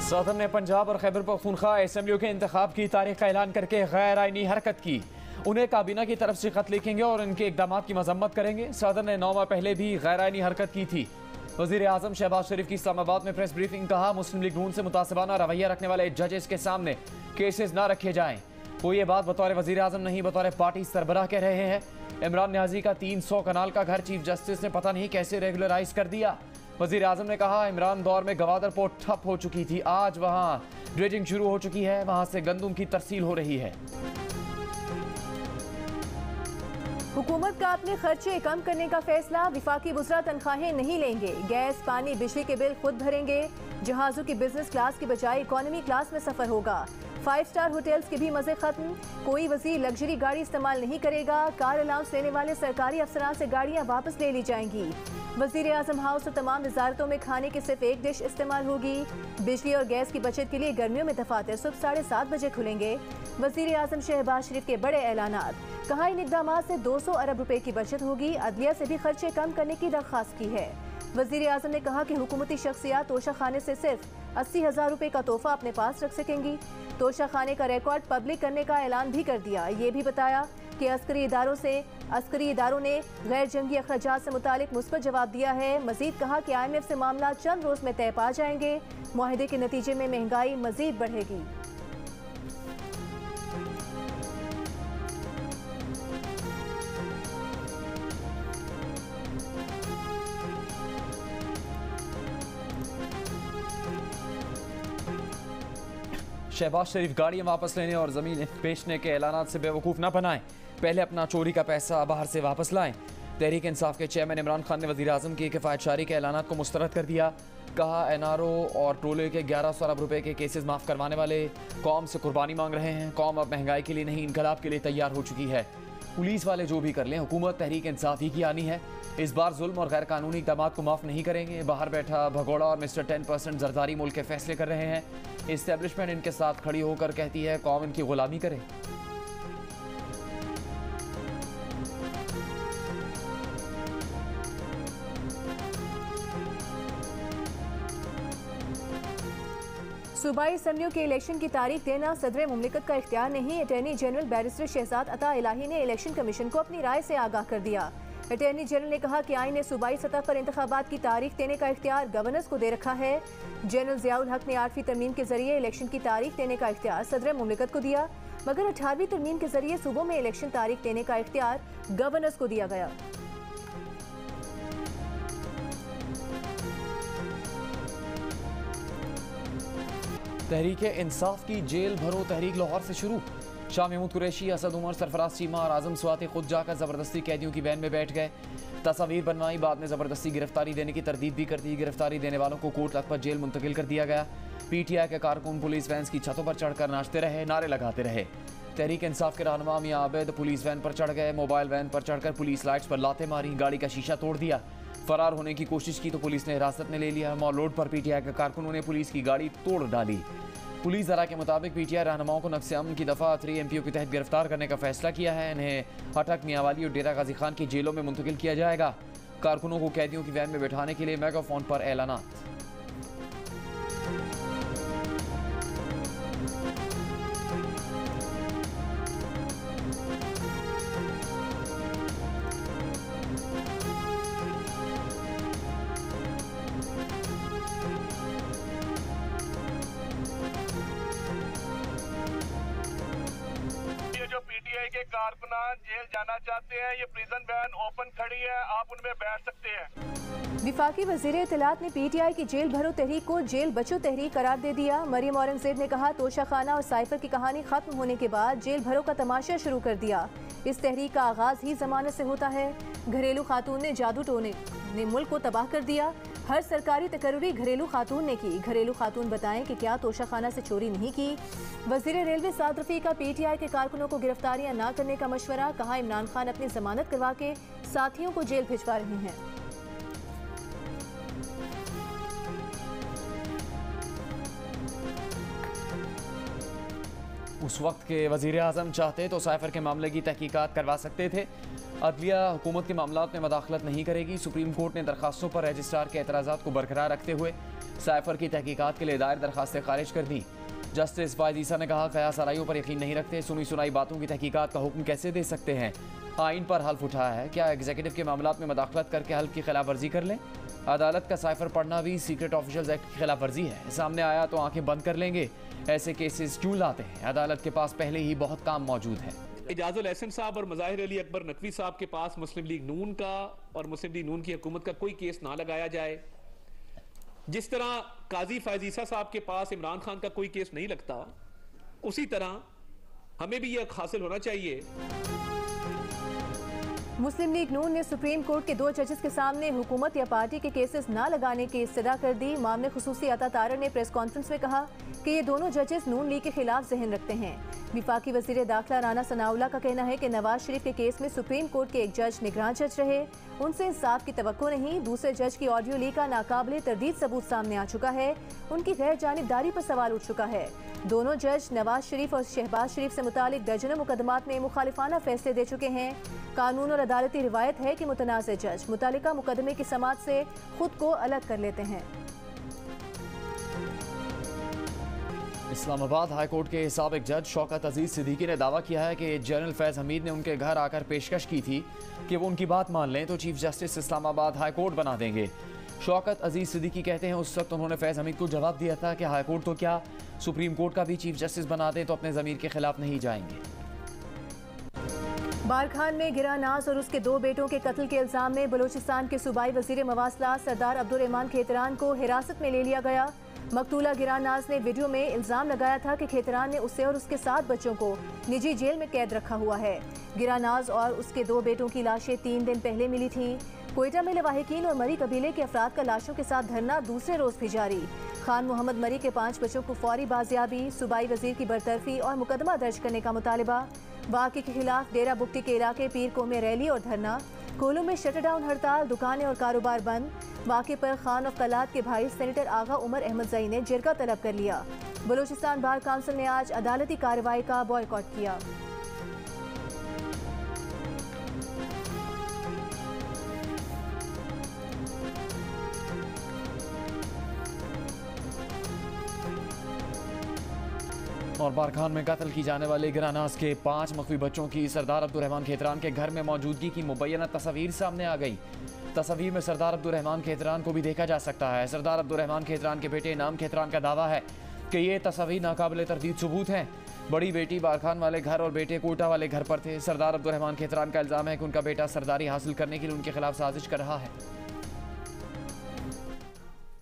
सदर ने पंजाब और खैबर पख्तूनख्वा असेंबलियों के इंतखाब की तारीख का ऐलान करके गैर आईनी हरकत की। उन्हें काबीना की तरफ से खत लिखेंगे और इनके इकदाम की मजम्मत करेंगे। सदर ने 9 माह पहले भी गैर आईनी हरकत की थी। वज़ीर आज़म शहबाज शरीफ की इस्लामाबाद में प्रेस ब्रीफिंग। कहा, मुस्लिम लीग नून से मुतासिबाना रवैया रखने वाले जजेस के सामने केसेस ना रखे जाएं। वो ये बात बतौर वज़ीर आज़म नहीं बतौर पार्टी सरबराह कह रहे हैं। इमरान न्याजी का 300 कनाल का घर चीफ जस्टिस ने पता नहीं कैसे रेगुलराइज कर दिया। वज़ीर आज़म ने कहा, इमरान दौर में गवादर पोर्ट ठप हो चुकी थी, आज वहाँ ड्रेजिंग शुरू हो चुकी है, वहाँ से गंदुम की तरसील हो रही है। हुकूमत का अपने खर्चे कम करने का फैसला। विफाकी वुज़रा तनख्वाहें नहीं लेंगे, गैस पानी बिजली के बिल खुद भरेंगे। जहाज़ों की बिजनेस क्लास की बजाय इकोनॉमी क्लास में सफ़र होगा। 5 स्टार होटल्स के भी मज़े खत्म। कोई वज़ीर लग्जरी गाड़ी इस्तेमाल नहीं करेगा। कार अलाउंस लेने वाले सरकारी अफसरान से गाड़ियाँ वापस ले ली जाएंगी। वज़ीर आज़म हाउस और तमाम वजारतों में खाने की सिर्फ एक डिश इस्तेमाल होगी। बिजली और गैस की बचत के लिए गर्मियों में दफातर सुबह 7:30 बजे खुलेंगे। वज़ीर आज़म शहबाज शरीफ के बड़े ऐलानात। कहा, इन इक़दामात से 200 अरब रुपए की बचत होगी। अदलिया से भी खर्चे कम करने की दरख्वास्त की है। वज़ीर आज़म ने कहा कि हुकूमती शख्सियात तोशा खाने से सिर्फ 80,000 रुपए का तोहफा अपने पास रख सकेंगी। तोशा खाने का रिकॉर्ड पब्लिक करने का ऐलान भी कर दिया। ये भी बताया कि अस्करी इदारों ने गैर जंगी अखराजात से मुतालिक मुस्बत जवाब दिया है। मजीद कहा कि IMF से मामला चंद रोज में तय पा जाएंगे। मुआहदे के नतीजे में महंगाई मजीद बढ़ेगी। शहबाज शरीफ गाड़ियाँ वापस लेने और ज़मीन बेचने के ऐलानात से बेवकूफ़ न बनाएं, पहले अपना चोरी का पैसा बाहर से वापस लाएं। तहरीक इंसाफ के चेयरमैन इमरान खान ने वज़ीर आज़म की किफ़ायत शारी के ऐलानात को मुस्तरद कर दिया। कहा, NRO और टोले के 1100 अरब रुपए के केसेस माफ़ करवाने वाले कौम से कुर्बानी मांग रहे हैं। कौम अब महंगाई के लिए नहीं, इनकलाब के लिए तैयार हो चुकी है। पुलिस वाले जो भी कर लें, हुकूमत तहरीक इंसाफ ही की आनी है। इस बार जुल्म और गैर कानूनी इक़दामात को माफ़ नहीं करेंगे। बाहर बैठा भगोड़ा और मिस्टर 10% जरदारी मुल्क के फैसले कर रहे हैं। इस्टेब्लिशमेंट इनके साथ खड़ी होकर कहती है कौम इनकी गुलामी करे। सूबाई असम्बलियों के इलेक्शन की तारीख देना सदर मुमलिकत का इख्तियार नहीं। अटॉर्नी जनरल बैरिस्टर शहजाद अता इलाही ने इलेक्शन कमीशन को अपनी राय से आगाह कर दिया। अटॉर्नी जनरल ने कहा कि आईन ने सूबाई सतह पर इंतखाबात की तारीख देने का इख्तियार गवर्नर्स को दे रखा है। जनरल ज़ियाउल हक ने 8वीं तरमीम के जरिए इलेक्शन की तारीख देने का इख्तियार सदर मुमलिकत को दिया, मगर 18वीं तरमीम के जरिए सूबों में इलेक्शन तारीख देने का इख्तियार गवर्नर्स को दिया गया। तहरीक इंसाफ की जेल भरो तहरीक लाहौर से शुरू। शाह महमूद कुरैशी, असद उमर, सरफराज चीमा और आजम स्वाति खुद जाकर ज़बरदस्ती कैदियों की वैन में बैठ गए। तस्वीर बनवाई, बाद में ज़बरदस्ती गिरफ्तारी देने की तरदीद भी कर दी। गिरफ्तारी देने वालों को कोट लखपत जेल मुंतकिल कर दिया गया। PTI के कारकुन पुलिस वैन की छतों पर चढ़कर नाचते रहे, नारे लगाते रहे। तहरीक इंसाफ के रहनुमा मियां आबिद पुलिस वैन पर चढ़ गए। मोबाइल वैन पर चढ़कर पुलिस लाइट्स पर लातें मारी, गाड़ी का शीशा तोड़ दिया। फरार होने की कोशिश की तो पुलिस ने हिरासत में ले लिया। मॉल रोड पर PTI के कारकुनों ने पुलिस की गाड़ी तोड़ डाली। पुलिस ज़रा के मुताबिक PTI रहनुमाओं को नफ्स अमन की दफ़ा 3 MPO के तहत गिरफ्तार करने का फैसला किया है। इन्हें हटक, मियांवाली और डेरा गाजी खान की जेलों में मुंतकिल किया जाएगा। कारकुनों को कैदियों की वैन में बैठाने के लिए मेगाफोन पर ऐलानात। जो PTI के कारकुनान जेल जाना चाहते हैं, ये प्रिजन वैन ओपन खड़ी है, आप उनमें बैठ सकते हैं। विफाकी वज़ीर इत्तलात ने PTI की जेल भरो तहरीक को जेल बचो तहरीक करार दे दिया। मरियम औरंगज़ेब ने कहा, तोशा खाना और साइफर की कहानी खत्म होने के बाद जेल भरो का तमाशा शुरू कर दिया। इस तहरीक का आगाज ही जमानत से होता है। घरेलू खातून ने जादू टोने ने मुल्क को तबाह कर दिया। हर सरकारी तकर्री घरेलू खातून ने की। घरेलू खातून बताएं कि क्या तोशा खाना से चोरी नहीं की। वज़ीर रेलवे साद रफ़ी का PTI के कारकुनों को गिरफ्तारियां ना करने का मशवरा। कहा, इमरान खान अपनी जमानत करवा के साथियों को जेल भिजवा रहे हैं। उस वक्त के वज़ीर आज़म चाहते तो साइफर के मामले की तहकीकात करवा सकते थे। अदलिया हुकूमत के मामलात में मदाखलत नहीं करेगी। सुप्रीम कोर्ट ने दरखास्तों पर रजिस्ट्रार के एतराज़ात को बरकरार रखते हुए साइफर की तहकीकात के लिए दायर दरखास्तें खारिज कर दी। जस्टिस फायद ईसा ने कहा, कयास आराइयों पर यकीन नहीं रखते, सुनी सुनाई बातों की तहकीकात का हुक्म कैसे दे सकते हैं। आइन पर हल्फ उठाया है, क्या एग्जीक्यूटिव के मामलात में मदाखलत करके हल्फ की खिलाफ वर्जी कर लें। अदालत का साइफर पढ़ना भी सीक्रेट ऑफिशियल्स एक्ट की खिलाफ वर्जी है। सामने आया तो आंखें बंद कर लेंगे। ऐसे केसेस क्यों लाते हैं? अदालत के पास पहले ही बहुत काम मौजूद है। इजाजुल एहसन साहब और मज़ाहिर अली अकबर नकवी साहब के पास मुस्लिम लीग नून का और मुस्लिम लीग नून की हुकूमत का कोई केस ना लगाया जाए। जिस तरह काजी फायद ईसा साहब के पास इमरान खान का कोई केस नहीं लगता, उसी तरह हमें भी यह हासिल होना चाहिए। मुस्लिम लीग नून ने सुप्रीम कोर्ट के 2 जजेस के सामने हुकूमत या पार्टी के केसेस ना लगाने की इस्तदा कर दी। मामले खुसूसी अता तारर ने प्रेस कॉन्फ्रेंस में कहा कि ये दोनों जजेस नून लीग के खिलाफ जहन रखते हैं। विफाकी वजीर दाखिला राना सनाउल्लाह का कहना है कि नवाज शरीफ के केस में सुप्रीम कोर्ट के एक जज निगरान जज रहे, उनसे इंसाफ की तवक्को नहीं। दूसरे जज की ऑडियो लीक का नाकाबिले तरदीद सबूत सामने आ चुका है, उनकी गैर जानिबदारी पर सवाल उठ चुका है। दोनों जज नवाज शरीफ और शहबाज शरीफ से मुतालिक दर्जनों मुकदमात में मुखालिफाना फैसले दे चुके हैं। कानून और अदालती रिवायत है कि मुतनाज़ जज मुतालिका मुकदमे की समाअत से खुद को अलग कर लेते हैं। इस्लामाबाद हाई कोर्ट के साबिक जज शौकत अजीज सिद्दीकी ने दावा किया है कि जनरल फैज़ हमीद ने उनके घर आकर पेशकश की थी कि वो उनकी बात मान लें तो chief justice Islamabad high court बना देंगे। शौकत अजीज सिद्दीकी कहते हैं, उस वक्त उन्होंने फैज़ हमीद को जवाब दिया था कि हाई कोर्ट तो क्या, सुप्रीम कोर्ट का भी चीफ जस्टिस बना दें तो अपने ज़मीर के खिलाफ नहीं जाएंगे। बारखान में गिरा नाज और उसके 2 बेटों के कत्ल के इल्जाम में बलूचिस्तान के सूबाई वजीर मवासलात सरदार अब्दुर्रहमान खेतरान को हिरासत में ले लिया गया। मकतूला गिरानाज ने वीडियो में इल्जाम लगाया था कि खेतरान ने उसे और उसके 7 बच्चों को निजी जेल में कैद रखा हुआ है। गिरानाज और उसके 2 बेटों की लाशें 3 दिन पहले मिली थीं। कोयटा में लवाहिकीन और मरी कबीले के अफराद का लाशों के साथ धरना दूसरे रोज भी जारी। खान मोहम्मद मरी के 5 बच्चों को फौरी बाजियाबी, सूबाई वजीर की बरतरफी और मुकदमा दर्ज करने का मुतालबा। वाक़े के खिलाफ डेरा बुगटी के इलाके पीर को में रैली और धरना। कोलू में शटरडाउन हड़ताल, दुकानें और कारोबार बंद। वाक़े पर खान ऑफ कलात के भाई सेनेटर आगा उमर अहमद जई ने जिरगा तलब कर लिया। बलूचिस्तान बार काउंसिल ने आज अदालती कार्रवाई का बॉयकॉट किया। और बारखान में कत्ल की जाने वाले गिरानास के 5 मख्फी बच्चों की सरदार अब्दुर्रहमान खेतरान के घर में मौजूदगी की मुबैना तस्वीर सामने आ गई। तस्वीर में सरदार अब्दुर्रहमान खेतरान को भी देखा जा सकता है। सरदार अब्दुर्रहमान खेतरान के बेटे इनाम खेतरान का दावा है कि ये तस्वीर नाकाबिले तरदीद सबूत हैं। बड़ी बेटी बारखान वाले घर और बेटे कोटा वाले घर पर थे। सरदार अब्दुर्रहमान खेतरान का इल्ज़ाम है कि उनका बेटा सरदारी हासिल करने के लिए उनके खिलाफ साजिश कर रहा है।